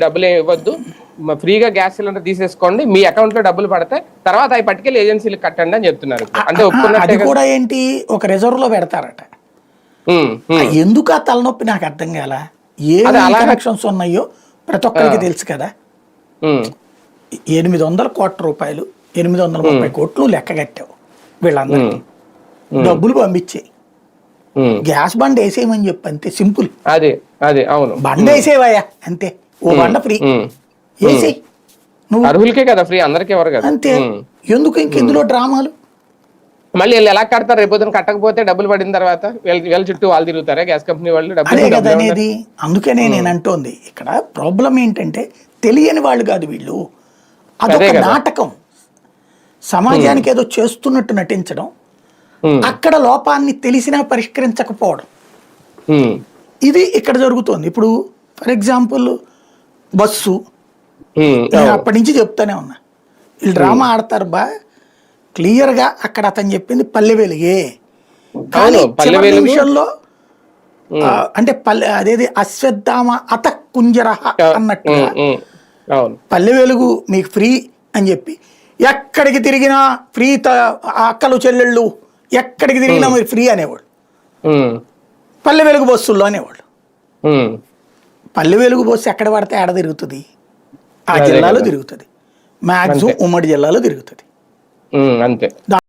డబ్బులు ఇవ్వద్దు, ఫ్రీగా గ్యాస్ సిలిండర్ తీసేసుకోండి, మీ అకౌంట్ లో డబ్బులు పడతాయి, తర్వాత అవి పట్టుకెళ్ళి ఏజెన్సీలకు కట్టండి అని చెప్తున్నారు. అంటే అది కూడా ఏంటి, ఒక రిజర్వ్ లో పెడతారట. ఎందుకు ఆ తలనొప్పి నాకు అర్థం కాల. ఏ కనెక్షన్స్ ఉన్నాయో ప్రతి ఒక్కరికి తెలుసు కదా. 800 కోట్ల రూపాయలు, 830 కోట్లు లెక్క కట్టావు వీళ్ళందరికీ, డబ్బులు పంపించే గ్యాస్ బండ్ వేసేయమని చెప్పి అంతే, సింపుల్. అదే అదే అవును, బండ వేసేవాయా అంతే, ఓ బండ ఫ్రీ వేసేయి నువ్వు, అర్హులకే కదా ఫ్రీ, అందరికీ ఎవరు కదా అంతే. ఎందుకు ఇంకెందులో డ్రామాలు? మళ్ళీ వీళ్ళు ఎలా కడతారు? రేపొద్దున కట్టకపోతే డబ్బులు పడిన తర్వాత వీళ్ళ చుట్టూ వాళ్ళు తిరుగుతారా గ్యాస్ కంపెనీ వాళ్ళు? అదే కదా అనేది. అందుకనే నేను అంటోంది ఇక్కడ ప్రాబ్లం ఏంటంటే, తెలియని వాళ్ళు కాదు వీళ్ళు, అదొక నాటకం. సమాజానికి ఏదో చేస్తున్నట్టు నటించడం, అక్కడ లోపాన్ని తెలిసినా పరిష్కరించకపోవడం, ఇది ఇక్కడ జరుగుతోంది. ఇప్పుడు ఫర్ ఎగ్జాంపుల్ బస్సు, నేను అప్పటి నుంచి చెప్తానే ఉన్నా, వీళ్ళు డ్రామా ఆడతారు బా క్లియర్గా. అక్కడ అతను చెప్పింది పల్లె వెలుగే, కానీ చివరి నిమిషంలో అంటే అదేది అశ్వత్థామ అత కుంజరహ అన్నట్టుగా పల్లె వెలుగు మీకు ఫ్రీ అని చెప్పి, ఎక్కడికి తిరిగినా ఫ్రీ, అక్కలు చెల్లెళ్ళు ఎక్కడికి తిరిగినా మీరు ఫ్రీ అనేవాడు. పల్లె వెలుగు బస్సుల్లో అనేవాళ్ళు. పల్లె వెలుగు బస్సు ఎక్కడ పడితే ఆడ తిరుగుతుంది, ఆ జిల్లాలో తిరుగుతుంది, మ్యాక్సిమం ఉమ్మడి జిల్లాలో తిరుగుతుంది అంతే.